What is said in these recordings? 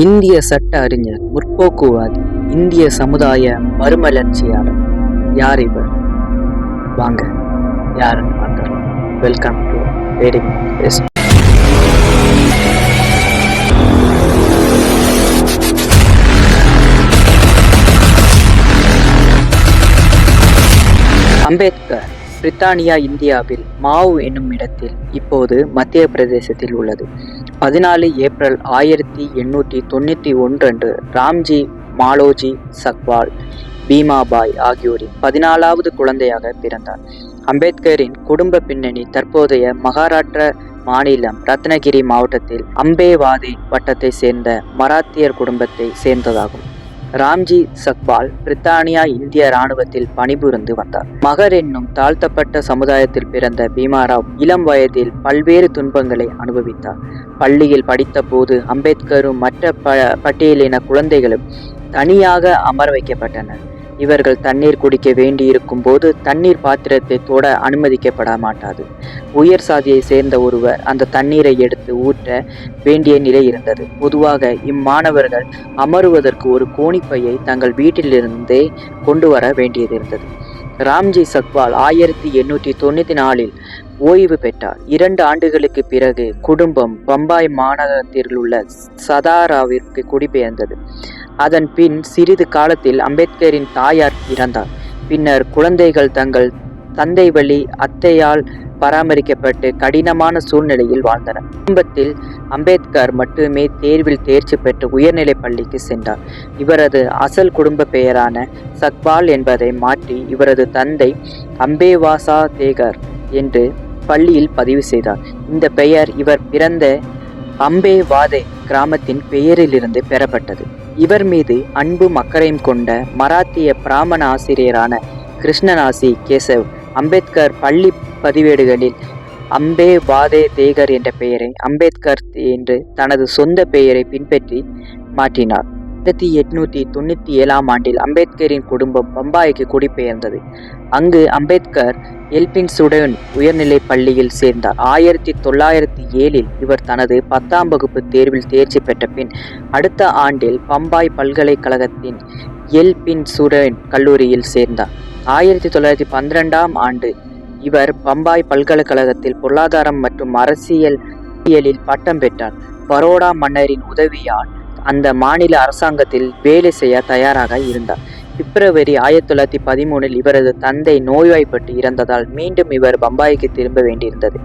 இந்திய சட்ட அறிஞர், முற்போக்குவாதி, இந்திய சமுதாய மறுமலர்ச்சியாளர். யார் இவர்? வாங்க யாருன்னு பார்க்கலாம். Welcome to reading. அம்பேத்கர் பிரித்தானியா இந்தியாவில் மாவு என்னும் இடத்தில் இப்போது மத்திய பிரதேசத்தில் உள்ளது. 14 ஏப்ரல் 1891 அன்று ராம்ஜி மாலோஜி சக்வால் பீமாபாய் ஆகியோரின் 14வது குழந்தையாக பிறந்தார். அம்பேத்கரின் குடும்ப பின்னணி தற்போதைய மகாராஷ்டிர மாநிலம் ரத்னகிரி மாவட்டத்தில் அம்பேவாதே வட்டத்தை சேர்ந்த மராத்தியர் குடும்பத்தை சேர்ந்ததாகும். ராம்ஜி சக்பால் பிரித்தானியா இந்திய இராணுவத்தில் பணிபுரிந்து வந்தார். மகர் என்னும் தாழ்த்தப்பட்ட சமுதாயத்தில் பிறந்த பீமாராவ் இளம் வயதில் பல்வேறு துன்பங்களை அனுபவித்தார். பள்ளியில் படித்த போது அம்பேத்கரும் மற்ற பட்டியலின குழந்தைகளும் தனியாக அமர வைக்கப்பட்டனர். இவர்கள் தண்ணீர் குடிக்க வேண்டியிருக்கும் போது தண்ணீர் பாத்திரத்தை தொட அனுமதிக்கப்பட மாட்டாது. உயர் சாதியை சேர்ந்த ஒருவர் அந்த தண்ணீரை எடுத்து ஊற்ற வேண்டிய நிலை இருந்தது. பொதுவாக இம்மாணவர்கள் அமருவதற்கு ஒரு கோணிப்பையை தங்கள் வீட்டிலிருந்தே கொண்டு வர வேண்டியது இருந்தது. ராம்ஜி சக்வால் 1894 ஓய்வு பெற்றார். 2 ஆண்டுகளுக்கு பிறகு குடும்பம் பம்பாய் மாநகரத்தில் உள்ள சதாராவிற்கு குடிபெயர்ந்தது. அதன் பின் சிறிது காலத்தில் அம்பேத்கரின் தாயார் இறந்தார். பின்னர் குழந்தைகள் தங்கள் தந்தை வழி அத்தையால் பராமரிக்கப்பட்டு கடினமான சூழ்நிலையில் வாழ்ந்தனர். குடும்பத்தில் அம்பேத்கர் மட்டுமே தேர்வில் தேர்ச்சி பெற்று உயர்நிலை பள்ளிக்கு சென்றார். இவரது அசல் குடும்ப பெயரான சக்பால் என்பதை மாற்றி இவரது தந்தை அம்பேவாசா தேகர் என்று பள்ளியில் பதிவு செய்தார். இந்த பெயர் இவர் பிறந்த அம்பேவாதே கிராமத்தின் பெயரிலிருந்து பெறப்பட்டது. இவர் மீது அன்பும் அக்கறையும் கொண்ட மராத்திய பிராமண ஆசிரியரான கிருஷ்ணநாசி கேசவ் அம்பேத்கர் பள்ளி பதிவேடுகளில் அம்பேவாதே தேகர் என்ற பெயரை அம்பேத்கர் என்று தனது சொந்த பெயரை பின்பற்றி மாற்றினார். 1897 ஆண்டில் அம்பேத்கரின் குடும்பம் பம்பாய்க்கு குடிபெயர்ந்தது. அங்கு அம்பேத்கர் எல்பின்சுடன் உயர்நிலை பள்ளியில் சேர்ந்தார். 1907 இவர் தனது 10ஆம் வகுப்பு தேர்வில் தேர்ச்சி பெற்ற பின் அடுத்த ஆண்டில் பம்பாய் பல்கலைக்கழகத்தின் எல்பின்சுடன் கல்லூரியில் சேர்ந்தார். 1912ஆம் ஆண்டு இவர் பம்பாய் பல்கலைக்கழகத்தில் பொருளாதாரம் மற்றும் அரசியலில் பட்டம் பெற்றார். பரோடா மன்னரின் உதவியால் அந்த மாநில அரசாங்கத்தில் வேலை செய்ய தயாராக இருந்தார். பிப்ரவரி 1913 இவரது தந்தை நோய்வாய்ப்பட்டு இறந்ததால் மீண்டும் இவர் பம்பாய்க்கு திரும்ப வேண்டியிருந்தது.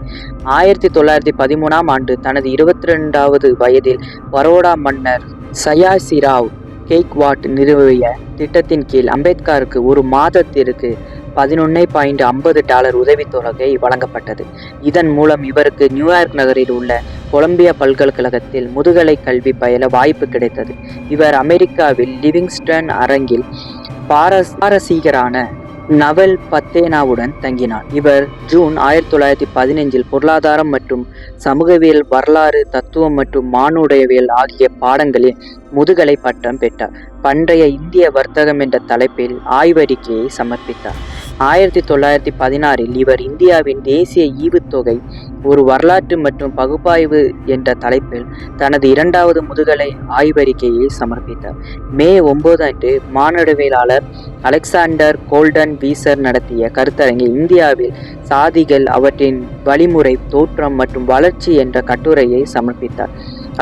1913ஆம் ஆண்டு தனது 22வது வயதில் பரோடா மன்னர் சயாசிராவ் கெய்க்வாட் நிறுவிய திட்டத்தின் கீழ் அம்பேத்கருக்கு ஒரு மாதத்திற்கு $11.50 உதவித்தொகை வழங்கப்பட்டது. இதன் மூலம் இவருக்கு நியூயார்க் நகரில் உள்ள கொலம்பியா பல்கலைக்கழகத்தில் முதுகலை கல்வி பயில வாய்ப்பு கிடைத்தது. இவர் அமெரிக்காவில் லிவிங்ஸ்டன் அரங்கில் பாரசீகரான நவல் பத்தேனாவுடன் தங்கினார். இவர் ஜூன் 1915 பொருளாதாரம் மற்றும் சமூகவியல், வரலாறு, தத்துவம் மற்றும் மானுடவியல் ஆகிய பாடங்களில் முதுகலை பட்டம் பெற்றார். பண்டைய இந்திய வர்த்தகம் என்ற தலைப்பில் ஆய்வறிக்கையை சமர்ப்பித்தார். 1916 இவர் இந்தியாவின் தேசிய ஈவுத்தொகை ஒரு வரலாற்று மற்றும் பகுப்பாய்வு என்ற தலைப்பில் தனது 2வது முதுகலை ஆய்வறிக்கையை சமர்ப்பித்தார். மே 9 அன்று மானுடவியலாளர் அலெக்சாண்டர் கோல்டன் வீசர் நடத்திய கருத்தரங்கில் இந்தியாவில் சாதிகள், அவற்றின் வழிமுறை, தோற்றம் மற்றும் வளர்ச்சி என்ற கட்டுரையை சமர்ப்பித்தார்.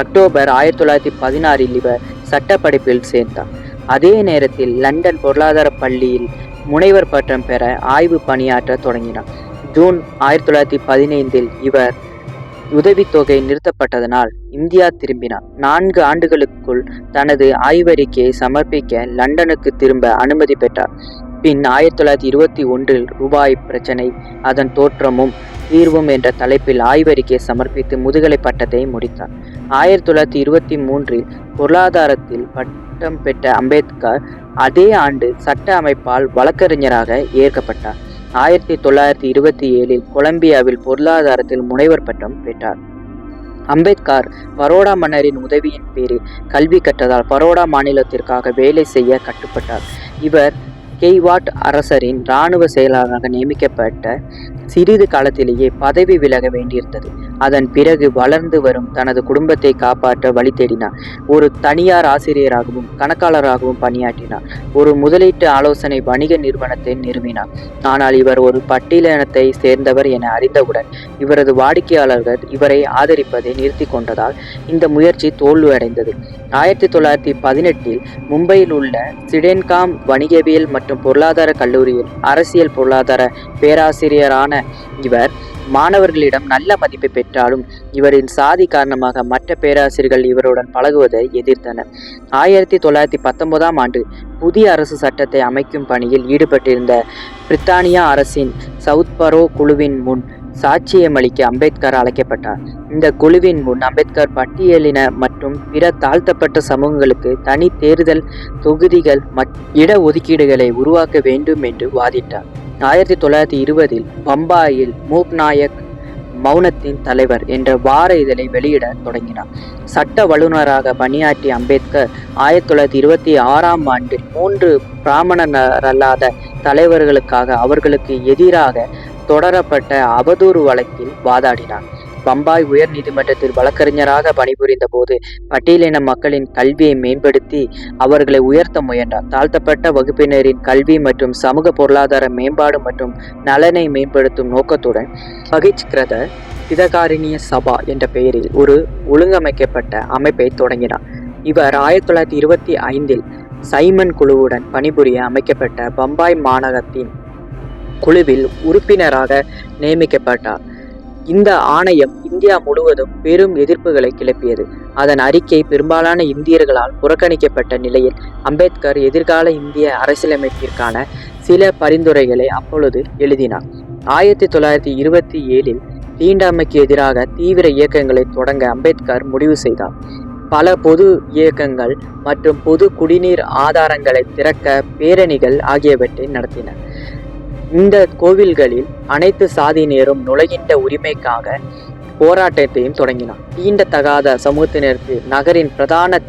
அக்டோபர் 1916 இவர் சட்ட படிப்பில் சேர்ந்தார். அதே நேரத்தில் லண்டன் பொருளாதார பள்ளியில் முனைவர் பட்டம் பெற ஆய்வு பணியாற்ற தொடங்கினார். ஜூன் 1915 இவர் உதவித்தொகை நிறுத்தப்பட்டதனால் இந்தியா திரும்பினார். 4 ஆண்டுகளுக்குள் தனது ஆய்வறிக்கையை சமர்ப்பிக்க லண்டனுக்கு திரும்ப அனுமதி பெற்றார். பின் 1921 ரூபாய் பிரச்சனை, அதன் தோற்றமும் தீர்வும் என்ற தலைப்பில் ஆய்வறிக்கையை சமர்ப்பித்து முதுகலை பட்டத்தை முடித்தார். 1923 பொருளாதாரத்தில் பட்டம் பெற்ற அம்பேத்கர் அதே ஆண்டு சட்ட அமைப்பால் வழக்கறிஞராக ஏற்கப்பட்டார். 1927 கொலம்பியாவில் பொருளாதாரத்தில் முனைவர் பட்டம் பெற்றார். அம்பேத்கர் பரோடா மன்னரின் உதவியின் பேரில் கல்வி கற்றதால் பரோடா மாநிலத்திற்காக வேலை செய்ய கட்டுப்பட்டார். இவர் கெய்வாட் அரசரின் இராணுவ செயலாளராக நியமிக்கப்பட்ட சிறிது காலத்திலேயே பதவி விலக வேண்டியிருந்தது. அதன் பிறகு வளர்ந்து வரும் தனது குடும்பத்தை காப்பாற்ற வழி தேடினார். ஒரு தனியார் ஆசிரியராகவும் கணக்காளராகவும் பணியாற்றினார். ஒரு முதலீட்டு ஆலோசனை வணிக நிறுவனத்தை நிறுவினார். ஆனால் இவர் ஒரு பட்டியலினத்தை சேர்ந்தவர் என அறிந்தவுடன் இவரது வாடிக்கையாளர்கள் இவரை ஆதரிப்பதை நிறுத்தி கொண்டதால் இந்த முயற்சி தோல்வியடைந்தது. 1918 மும்பையில் உள்ள சிடென்காம் வணிகவியல் மற்றும் பொருளாதார கல்லூரியில் அரசியல் பொருளாதார பேராசிரியரான இவர் மாணவர்களிடம் நல்ல மதிப்பை பெற்றாலும் இவரின் சாதி காரணமாக மற்ற பேராசிரியர்கள் இவருடன் பழகுவதை எதிர்த்தனர். 1919 ஆண்டு புதிய அரசு சட்டத்தை அமைக்கும் பணியில் ஈடுபட்டிருந்த பிரித்தானியா அரசின் சவுத்பரோ குழுவின் முன் சாட்சியமளிக்க அம்பேத்கர் அழைக்கப்பட்டார். இந்த குழுவின் முன் அம்பேத்கர் பட்டியலின மற்றும் பிற தாழ்த்தப்பட்ட சமூகங்களுக்கு தனி தேர்தல் தொகுதிகள் இட ஒதுக்கீடுகளை உருவாக்க வேண்டும் என்று வாதிட்டார். 1920 பம்பாயில் மூக் நாயக் மௌனத்தின் தலைவர் என்ற வார இதழை வெளியிட தொடங்கினார். சட்ட வல்லுநராக பணியாற்றிய அம்பேத்கர் 1926 ஆண்டில் 3 பிராமணரல்லாத தலைவர்களுக்காக அவர்களுக்கு எதிராக தொடரப்பட்ட அவதூறு வழக்கில் வாதாடினார். பம்பாய் உயர் நீதிமன்றத்தில் வழக்கறிஞராக பணிபுரிந்த போது பட்டியலின மக்களின் கல்வியை மேம்படுத்தி அவர்களை உயர்த்த முயன்றார். தாழ்த்தப்பட்ட வகுப்பினரின் கல்வி மற்றும் சமூக பொருளாதார மேம்பாடு மற்றும் நலனை மேம்படுத்தும் நோக்கத்துடன் பகிஷ்கிருத ஹிதகாரிணிய சபா என்ற பெயரில் ஒரு ஒழுங்கமைக்கப்பட்ட அமைப்பை தொடங்கினார். இவர் 1925 சைமன் குழுவுடன் பணிபுரிய அமைக்கப்பட்ட பம்பாய் மாநகரத்தின் குழுவில் உறுப்பினராக நியமிக்கப்பட்டார். இந்த ஆணையம் இந்தியா முழுவதும் பெரும் எதிர்ப்புகளை கிளப்பியது. அதன் அறிக்கை பெரும்பாலான இந்தியர்களால் புறக்கணிக்கப்பட்ட நிலையில் அம்பேத்கர் எதிர்கால இந்திய அரசியலமைப்பிற்கான சில பரிந்துரைகளை அப்பொழுது எழுதினார். 1927 தீண்டாமைக்கு எதிராக தீவிர இயக்கங்களை தொடங்க அம்பேத்கர் முடிவு செய்தார். பல பொது இயக்கங்கள் மற்றும் பொது குடிநீர் ஆதாரங்களை திறக்க பேரணிகள் ஆகியவற்றை நடத்தினர். இந்த கோவில்களில் அனைத்து சாதியினரும் நுழைகின்ற உரிமைக்காக போராட்டத்தையும் தொடங்கினார். தீண்டத்தகாத சமூகத்தினருக்கு நகரின் பிரதான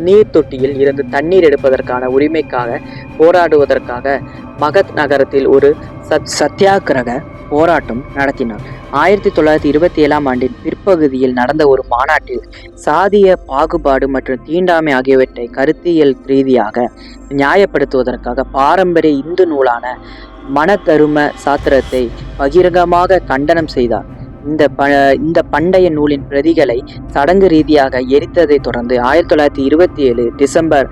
நீர் தொட்டியில் இருந்து தண்ணீர் எடுப்பதற்கான உரிமைக்காக போராடுவதற்காக மகத் நகரத்தில் ஒரு சத்தியாகிரக போராட்டம் நடத்தினார். 1927 ஆண்டின் பிற்பகுதியில் நடந்த ஒரு மாநாட்டில் சாதிய பாகுபாடு மற்றும் தீண்டாமை ஆகியவற்றை கருத்தியல் ரீதியாக நியாயப்படுத்துவதற்காக பாரம்பரிய இந்து நூலான மனதரும சாத்திரத்தை பகிரங்கமாக கண்டனம் செய்தார். இந்த பண்டைய நூலின் பிரதிகளை சடங்கு ரீதியாக எரித்ததை தொடர்ந்து 1927 டிசம்பர்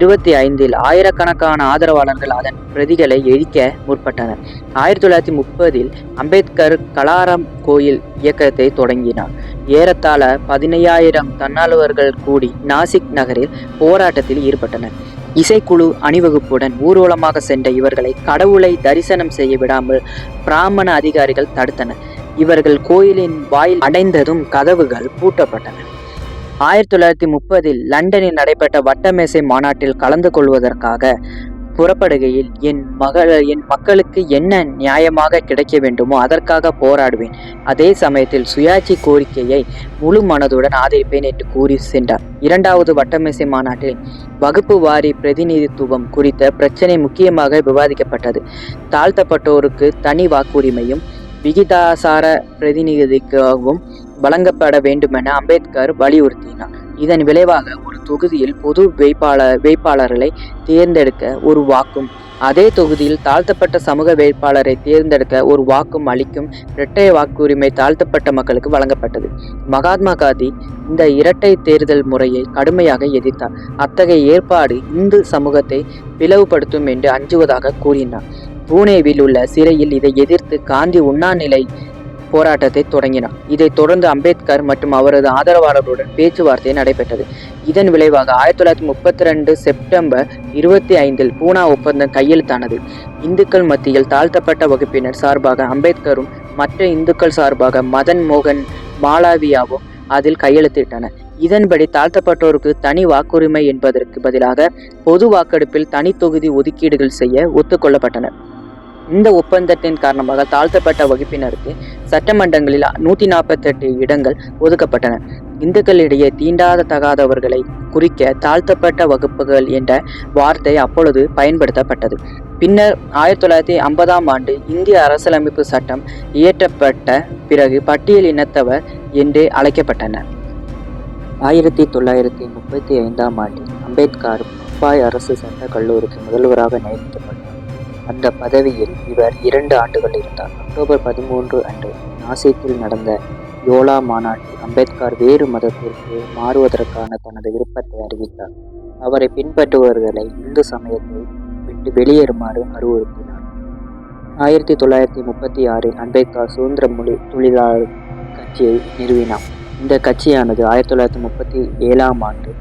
25 ஆயிரக்கணக்கான ஆதரவாளர்கள் அதன் பிரதிகளை எரிக்க முற்பட்டனர். 1930 அம்பேத்கர் கலாரம் கோயில் இயக்கத்தை தொடங்கினார். ஏறத்தாழ 15,000 தன்னார்வலர்கள் கூடி நாசிக் நகரில் போராட்டத்தில் ஈடுபட்டனர். இசைக்குழு அணிவகுப்புடன் ஊர்வலமாக சென்ற இவர்களை கடவுளை தரிசனம் செய்ய விடாமல் பிராமண அதிகாரிகள் தடுத்தனர். இவர்கள் கோயிலின் வாயில் அடைந்ததும் கதவுகள் பூட்டப்பட்டன. 1930 லண்டனில் நடைபெற்ற வட்டமேசை மாநாட்டில் கலந்து கொள்வதற்காக புறப்படுகையில் என் மக்களுக்கு என்ன நியாயமாக கிடைக்க வேண்டுமோ அதற்காக போராடுவேன், அதே சமயத்தில் சுயாட்சி கோரிக்கையை முழு மனதுடன் ஆதரிப்பேன் என்று கூறி சென்றார். 2வது வட்டமேசை மாநாட்டில் வகுப்பு வாரி பிரதிநிதித்துவம் குறித்த பிரச்சனை முக்கியமாக விவாதிக்கப்பட்டது. தாழ்த்தப்பட்டோருக்கு தனி வாக்குரிமையும் விகிதாசார பிரதிநிதித்துவமும் வழங்கப்பட வேண்டுமென அம்பேத்கர் வலியுறுத்தினார். இதன் விளைவாக ஒரு தொகுதியில் பொது வேட்பாளர்களை தேர்ந்தெடுக்க ஒரு வாக்கும் அதே தொகுதியில் தாழ்த்தப்பட்ட சமூக வேட்பாளரை தேர்ந்தெடுக்க ஒரு வாக்கும் அளிக்கும் இரட்டை வாக்குரிமை தாழ்த்தப்பட்ட மக்களுக்கு வழங்கப்பட்டது. மகாத்மா காந்தி இந்த இரட்டை தேர்தல் முறையை கடுமையாக எதிர்த்தார். அத்தகைய ஏற்பாடு இந்து சமூகத்தை பிளவுபடுத்தும் என்று அஞ்சுவதாக கூறினார். பூனேவில் உள்ள சிறையில் இதை எதிர்த்து காந்தி உண்ணாநிலை போராட்டத்தை தொடங்கினார். இதைத் தொடர்ந்து அம்பேத்கர் மற்றும் அவரது ஆதரவாளர்களுடன் பேச்சுவார்த்தை நடைபெற்றது. இதன் விளைவாக 1932 செப்டம்பர் 25 பூனா ஒப்பந்தம் கையெழுத்தானது. இந்துக்கள் மத்தியில் தாழ்த்தப்பட்ட வகுப்பினர் சார்பாக அம்பேத்கரும் மற்ற இந்துக்கள் சார்பாக மதன் மோகன் மாளவியாவும் அதில் கையெழுத்திட்டனர். இதன்படி தாழ்த்தப்பட்டோருக்கு தனி வாக்குரிமை என்பதற்கு பதிலாக பொது வாக்கெடுப்பில் தனி தொகுதி ஒதுக்கீடுகள் செய்ய ஒத்துக்கொள்ளப்பட்டன. இந்த ஒப்பந்தத்தின் காரணமாக தாழ்த்தப்பட்ட வகுப்பினருக்கு சட்டமன்றங்களில் 148 இடங்கள் ஒதுக்கப்பட்டன. இந்துக்களிடையே தீண்டாதகாதவர்களை குறிக்க தாழ்த்தப்பட்ட வகுப்புகள் என்ற வார்த்தை அப்பொழுது பயன்படுத்தப்பட்டது. பின்னர் 1950ஆம் ஆண்டு இந்திய அரசியலமைப்பு சட்டம் இயற்றப்பட்ட பிறகு பட்டியல் இனத்தவர் என்று அழைக்கப்பட்டனர். 1935ஆம் ஆண்டில் அம்பேத்கர் பம்பாய் அரசு சட்டக் கல்லூரிக்கு முதல்வராக நியமிக்கப்பட்டார். அந்த பதவியில் இவர் 2 ஆண்டுகள் இருந்தார். அக்டோபர் 13 அன்று நாசிக்கில் நடந்த யோலா மாநாட்டில் அம்பேத்கர் வேறு மதத்திற்கு மாறுவதற்கான தனது விருப்பத்தை அறிவித்தார். அவரை பின்பற்றுபவர்களை இந்து சமயத்தை விட்டு வெளியேறுமாறு அறிவுறுத்தினார். 1936இல் அம்பேத்கர் சுதந்திர தொழிலாளர் கட்சியை நிறுவினார். இந்த கட்சியானது 1937ஆம் ஆண்டு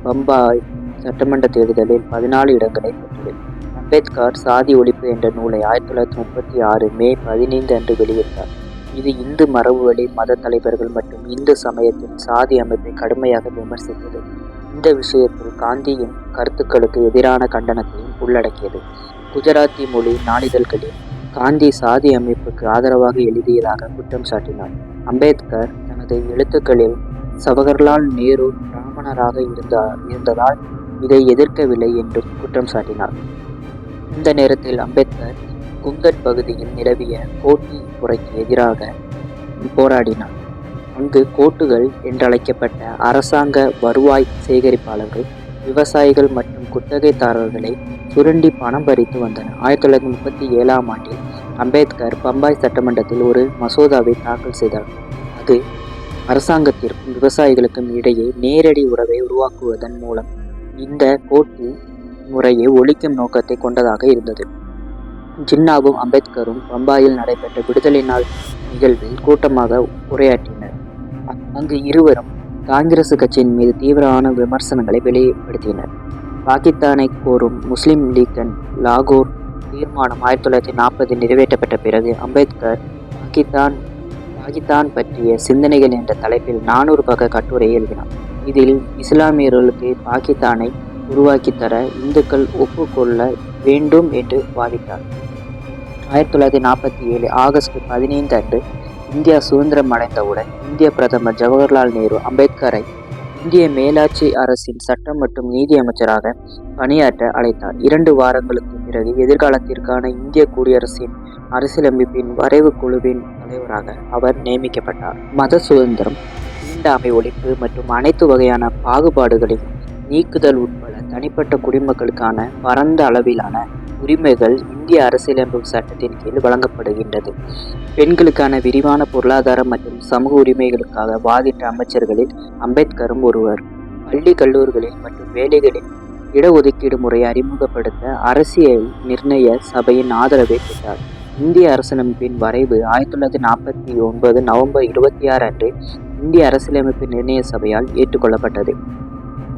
பம்பாய் சட்டமன்ற தேர்தலில் 14 இடங்களை பெற்றது. அம்பேத்கர் சாதி ஒழிப்பு என்ற நூலை 1936 மே 15 அன்று வெளியிட்டார். இது இந்து மரபுவழி மத தலைவர்கள் மற்றும் இந்து சமயத்தின் சாதி அமைப்பை கடுமையாக விமர்சித்தது. இந்த விஷயத்தில் காந்தியின் கருத்துக்களுக்கு எதிரான கண்டனத்தையும் உள்ளடக்கியது. குஜராத்தி மொழி நாளிதழ்களில் காந்தி சாதி அமைப்புக்கு ஆதரவாக எழுதியதாக குற்றம் சாட்டினார். அம்பேத்கர் தனது எழுத்துக்களில் ஜவஹர்லால் நேரு பிராமணராக இருந்ததால் இதை எதிர்க்கவில்லை என்றும் குற்றம் சாட்டினார். இந்த நேரத்தில் அம்பேத்கர் குங்கட் பகுதியில் நிலவிய கோட்டி முறைக்கு எதிராக போராடினார். அங்கு கோட்டுகள் என்றழைக்கப்பட்ட அரசாங்க வருவாய் சேகரிப்பாளர்கள் விவசாயிகள் மற்றும் குத்தகைதாரர்களை சுரண்டி பணம் பறித்து வந்தனர். 1937ஆம் ஆண்டில் அம்பேத்கர் பம்பாய் சட்டமன்றத்தில் ஒரு மசோதாவை தாக்கல் செய்தார். அது அரசாங்கத்திற்கும் விவசாயிகளுக்கும் இடையே நேரடி உறவை உருவாக்குவதன் மூலம் இந்த கோட்டி முறையை ஒழிக்கும் நோக்கத்தை கொண்டதாக இருந்தது. ஜின்னாவும் அம்பேத்கரும் பம்பாயில் நடைபெற்ற விடுதலை நாள் நிகழ்வில் கூட்டமாக உரையாற்றினர். அங்கு இருவரும் காங்கிரஸ் கட்சியின் மீது தீவிரமான விமர்சனங்களை வெளிப்படுத்தினர். பாகிஸ்தானை கோரும் முஸ்லிம் லீக்கின் லாகூர் தீர்மானம் 1940 நிறைவேற்றப்பட்ட பிறகு அம்பேத்கர் பாகிஸ்தான் பற்றிய சிந்தனைகள் என்ற தலைப்பில் 400 பக்க கட்டுரையை எழுதினார். இதில் இஸ்லாமியர்களுக்கு பாகிஸ்தானை உருவாக்கித்தர இந்துக்கள் ஒப்புக்கொள்ள வேண்டும் என்று வாதிட்டார். 1947 ஆகஸ்ட் 15 அன்று இந்தியா சுதந்திரம் அடைந்தவுடன் இந்திய பிரதமர் ஜவஹர்லால் நேரு அம்பேத்கரை இந்திய மேலாட்சி அரசின் சட்டம் மற்றும் நீதி அமைச்சராக பணியாற்ற அழைத்தார். 2 வாரங்களுக்கு பிறகு எதிர்காலத்திற்கான இந்திய குடியரசின் அரசியலமைப்பின் வரைவு குழுவின் தலைவராக அவர் நியமிக்கப்பட்டார். மத சுதந்திரம், தீண்டாமை ஒழிப்பு மற்றும் அனைத்து வகையான பாகுபாடுகளையும் நீக்குதல் உட்பட தனிப்பட்ட குடிமக்களுக்கான பரந்த அளவிலான உரிமைகள் இந்திய அரசியலமைப்பு சட்டத்தின் கீழ் வழங்கப்படுகின்றது. பெண்களுக்கான விரிவான பொருளாதார மற்றும் சமூக உரிமைகளுக்காக வாதிட்ட அமைச்சர்களில் அம்பேத்கரும் ஒருவர். பள்ளி கல்லூரிகளில் மற்றும் வேலைகளில் இடஒதுக்கீடு முறையை அறிமுகப்படுத்த அரசியல் நிர்ணய சபையின் ஆதரவை பெற்றார். இந்திய அரசியலமைப்பின் வரைவு 1949 நவம்பர் 26 அன்று இந்திய அரசியலமைப்பு நிர்ணய சபையால் ஏற்றுக்கொள்ளப்பட்டது.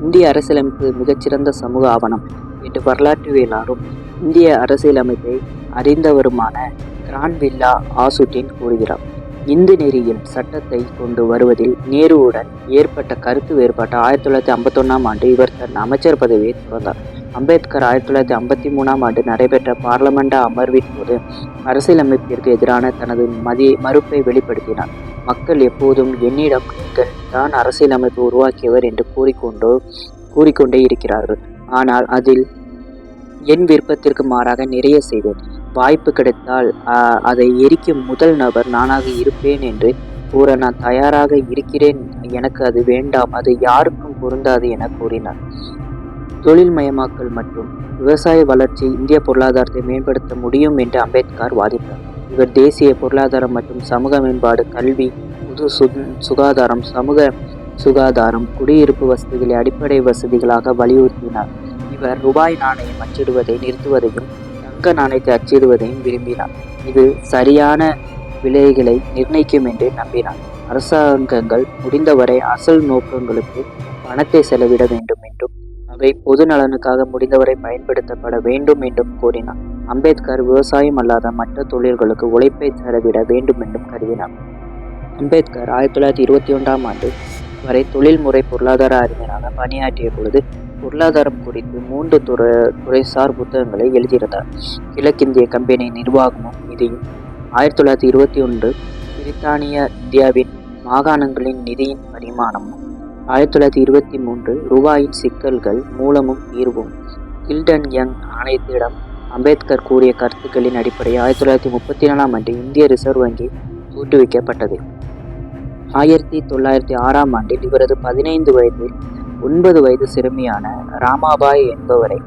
இந்திய அரசியலமைப்பு மிகச்சிறந்த சமூக ஆவணம் என்று வரலாற்றுவியலாளரும் இந்திய அரசியலமைப்பை அறிந்தவருமான கிரான்வில்லா ஆசுட்டின் கூறுகிறார். இந்து நெறியில் சட்டத்தை கொண்டு வருவதில் நேருவுடன் ஏற்பட்ட கருத்து வேறுபாட்டால் 1951ஆம் ஆண்டு இவர் தன் அமைச்சர் பதவியை துறந்தார். அம்பேத்கர் 1953ஆம் ஆண்டு நடைபெற்ற பார்லமெண்ட் அமர்வின் போது அரசியலமைப்பிற்கு எதிரான தனது மறுப்பை வெளிப்படுத்தினார். மக்கள் எப்போதும் என்னிடம் நீங்கள் தான் அரசியலமைப்பு உருவாக்கியவர் என்று கூறிக்கொண்டே இருக்கிறார்கள். ஆனால் அதில் என் விருப்பத்திற்கு மாறாக நிறைய செய்வேன். வாய்ப்பு கிடைத்தால் அதை எரிக்கும் முதல் நபர் நானாக இருப்பேன் என்று கூற நான் தயாராக இருக்கிறேன். எனக்கு அது வேண்டாம், அது யாருக்கும் பொருந்தாது என கூறினார். தொழில்மயமாக்கல் மற்றும் விவசாய வளர்ச்சி இந்திய பொருளாதாரத்தை மேம்படுத்த முடியும் என்று அம்பேத்கர் வாதிட்டார். இவர் தேசிய பொருளாதாரம் மற்றும் சமூக மேம்பாடு, கல்வி, பொது சுகாதாரம், சமூக சுகாதாரம், குடியிருப்பு வசதிகளை அடிப்படை வசதிகளாக வலியுறுத்தினார். இவர் ரூபாய் நாணயம் அச்சிடுவதை நிறுத்துவதையும் தங்க நாணயத்தை அச்சிடுவதையும் விரும்பினார். இது சரியான விலைகளை நிர்ணயிக்கும் என்று நம்பினார். அரசாங்கங்கள் முடிந்தவரை அசல் நோக்கங்களுக்கு பணத்தை செலவிட வேண்டும் என்றும் அவை பொது நலனுக்காக முடிந்தவரை பயன்படுத்தப்பட வேண்டும் என்றும் கூறினார். அம்பேத்கர் விவசாயம் அல்லாத மற்ற தொழில்களுக்கு உழைப்பை செலவிட வேண்டும் என்றும் கருதினார். அம்பேத்கர் 1921ஆம் ஆண்டு வரை தொழில்முறை பொருளாதார அறிஞராக பணியாற்றிய பொழுது பொருளாதாரம் குறித்து 3 துறைசார் புத்தகங்களை எழுதியிருந்தார். கிழக்கிந்திய கம்பெனி நிர்வாகமும் நிதியும், 1921 பிரித்தானிய இந்தியாவின் மாகாணங்களின் நிதியின் பரிமாணமும், 1923 ரூபாயின் சிக்கல்கள் மூலமும் தீர்வும், கில்டன் யங் ஆணையத்திடம் அம்பேத்கர் கூறிய கருத்துக்களின் அடிப்படையில் 1934ஆம் ஆண்டு இந்திய ரிசர்வ் வங்கி தோற்றுவிக்கப்பட்டது. 1906ஆம் ஆண்டில் இவரது 15 வயதில் 9 வயது சிறுமியான ராமாபாய் என்பவரை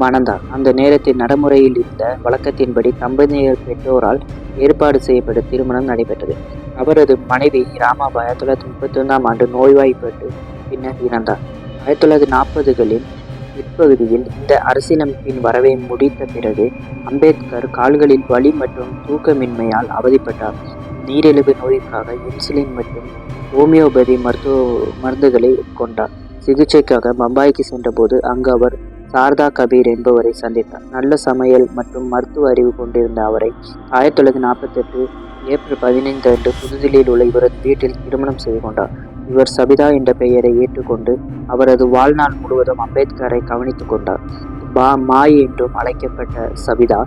மணந்தார். அந்த நேரத்தில் நடைமுறையில் இருந்த வழக்கத்தின்படி தம்பதியர் பெற்றோரால் ஏற்பாடு செய்யப்பட்ட திருமணம் நடைபெற்றது. அவரது மனைவி ராமாபாய் 1931ஆம் ஆண்டு நோய்வாய்ப்பட்டு பின்னர் இறந்தார். 1940களின் பிற்பகுதியில் இந்த அரசியலமைப்பின் வரவை முடித்த பிறகு அம்பேத்கர் கால்களில் வலி மற்றும் தூக்கமின்மையால் அவதிப்பட்டார். நீரிழிவு நோய்க்காக இன்சுலின் மற்றும் ஹோமியோபதி மருந்துகளை உட்கொண்டார். சிகிச்சைக்காக பம்பாய்க்கு சென்றபோது அங்கு அவர் சாரதா கபீர் என்பவரை சந்தித்தார். நல்ல சமையல் மற்றும் மருத்துவ அறிவு கொண்டிருந்த அவரை 1948 ஏப்ரல் 15 அன்று புதுதில்லியில் உள்ள இவரது வீட்டில் திருமணம் செய்து கொண்டார். இவர் சபிதா என்ற பெயரை ஏற்றுக்கொண்டு அவரது வாழ்நாள் முழுவதும் அம்பேத்கரை கவனித்துக் கொண்டார். மாய் என்றும் அழைக்கப்பட்ட சபிதா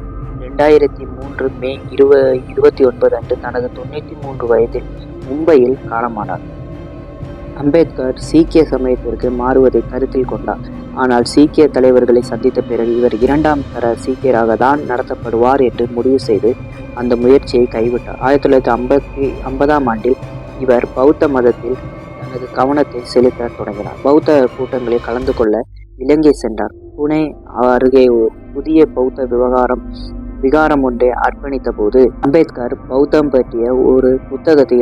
2003 மே 29 அன்று தனது 93 வயதில் மும்பையில் காலமானார். அம்பேத்கர் சீக்கிய சமயத்திற்கு மாறுவதை கருத்தில் கொண்டார். ஆனால் சீக்கிய தலைவர்களை சந்தித்த பிறகு இவர் 2ஆம் தர சீக்கியராக தான் நடத்தப்படுவார் என்று முடிவு செய்து அந்த முயற்சியை கைவிட்டார். 1950ஆம் ஆண்டில் இவர் பௌத்த மதத்தில் தனது கவனத்தை செலுத்த தொடங்கினார். பௌத்த கூட்டங்களில் கலந்து கொள்ள இலங்கை சென்றார். புனே அருகே புதிய பௌத்த விகாரம் ஒன்றை அர்ப்பணித்த போது அம்பேத்கர் பௌத்தம் பற்றிய ஒரு புத்தகத்தை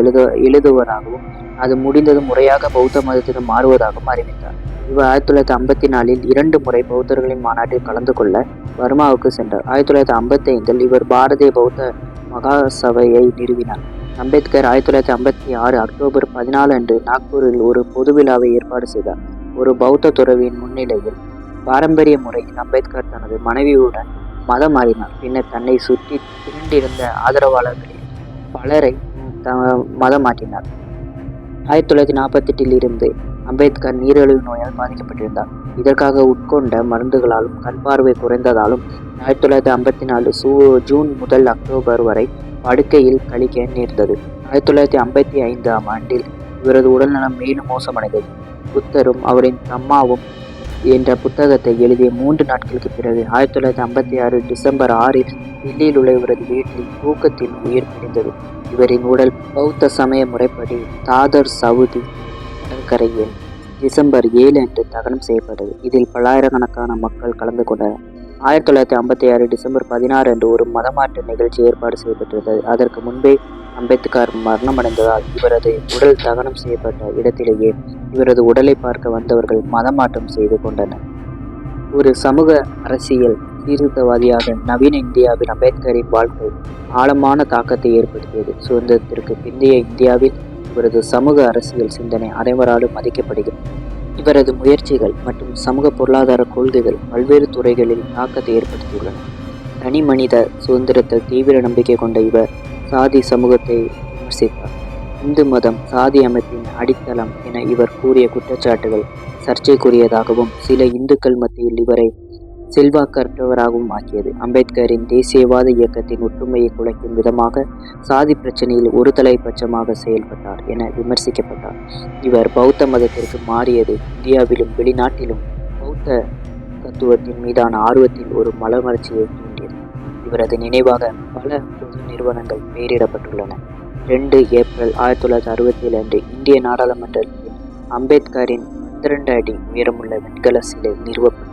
எழுதுவதாகவும் அது முடிந்தது முறையாக பௌத்த மதத்திற்கு மாறுவதாகவும் அறிவித்தார். இவர் 1954இல் 2 முறை பௌத்தர்களின் மாநாட்டில் கலந்து கொள்ள பர்மாவுக்கு சென்றார். 1955இல் இவர் பாரதிய பௌத்த மகாசபையை நிறுவினார். அம்பேத்கர் 1956 அக்டோபர் 14 அன்று நாக்பூரில் ஒரு பொது விழாவை ஏற்பாடு செய்தார். ஒரு பௌத்த துறவியின் முன்னிலையில் பாரம்பரிய முறையில் அம்பேத்கர் தனது மனைவியுடன் மதம் மாறினார். பின்னர் தன்னை சுற்றி திரண்டிருந்த ஆதரவாளர்களில் பலரை மதம் மாற்றினார். 1948இல் இருந்து அம்பேத்கர் நீரிழிவு நோயால் பாதிக்கப்பட்டிருந்தார். இதற்காக உட்கொண்ட மருந்துகளாலும் கண் பார்வை குறைந்ததாலும் 1954 ஜூன் முதல் அக்டோபர் வரை படுக்கையில் கழிக்க நேர்ந்தது. 1955ஆம் ஆண்டில் இவரது உடல்நலம் மேலும் மோசமடைந்தது. புத்தரும் அவரின் தம்மாவும் என்ற புத்தகத்தை எழுதிய 3 நாட்களுக்கு பிறகு 1956 டிசம்பர் 6இல் தில்லியில் உள்ள இவரது வீட்டில் தூக்கத்தில் உயிர் பிரிந்தது. இவரின் உடல் பௌத்த சமய முறைப்படி தாதர் சவுதி கடற்கரையில் டிசம்பர் 7 அன்று தகனம் செய்யப்பட்டது. இதில் பல்லாயிரக்கணக்கான மக்கள் கலந்து கொண்டனர். 1956 டிசம்பர் 16 அன்று ஒரு மதமாற்ற நிகழ்ச்சி ஏற்பாடு செய்யப்பட்டிருந்தது. அதற்கு முன்பே அம்பேத்கர் மரணமடைந்ததால் இவரது உடல் தகனம் செய்யப்பட்ட இடத்திலேயே இவரது உடலை பார்க்க வந்தவர்கள் மதமாற்றம் செய்து கொண்டனர். ஒரு சமூக அரசியல் சீர்திருத்தவாதியாக நவீன இந்தியாவில் அம்பேத்கரின் வாழ்க்கை ஆழமான தாக்கத்தை ஏற்படுத்தியது. சுதந்திரத்திற்கு பிந்தைய இந்தியாவில் இவரது சமூக அரசியல் சிந்தனை அனைவராலும் மதிக்கப்படுகிறது. இவரது முயற்சிகள் மற்றும் சமூக பொருளாதார கொள்கைகள் பல்வேறு துறைகளில் தாக்கத்தை ஏற்படுத்தியுள்ளன. தனி மனித சுதந்திரத்தில் தீவிர நம்பிக்கை கொண்ட இவர் சாதி சமூகத்தை விமர்சித்தார். இந்து மதம் சாதி அமைப்பின் அடித்தளம் என இவர் கூறிய குற்றச்சாட்டுகள் சர்ச்சைக்குரியதாகவும் சில இந்துக்கள் மத்தியில் இவரை செல்வாக்கற்றவராகவும் ஆக்கியது. அம்பேத்கரின் தேசியவாத இயக்கத்தின் ஒற்றுமையை குலைக்கும் விதமாக சாதி பிரச்சனையில் ஒரு தலைப்பட்சமாக செயல்பட்டார் என விமர்சிக்கப்பட்டார். இவர் பௌத்த மதத்திற்கு மாறியது இந்தியாவிலும் வெளிநாட்டிலும் பௌத்த தத்துவத்தின் மீதான ஆர்வத்தில் ஒரு மலர்ச்சியை தூண்டியது. இவரது நினைவாக பல பொது நிறுவனங்கள் பெயரிடப்பட்டுள்ளன. 2 ஏப்ரல் 1967 அன்று இந்திய நாடாளுமன்றத்தில் அம்பேத்கரின் 12 அடி உயரமுள்ள வெண்கல சிலை நிறுவப்பட்டது.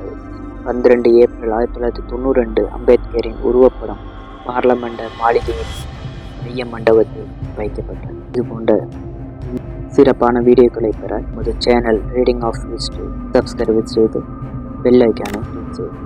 12 ஏப்ரல் 1990 அன்று அம்பேத்கரின் உருவப்படம் பார்லமெண்ட் மாளிகையின் மைய மண்டபத்தில் வைக்கப்பட்டது. இது போன்ற சிறப்பான வீடியோக்களை பெற நமது channel reading of history subscribe செய்து பெல் ஐக்கானை கிளிக் செய்து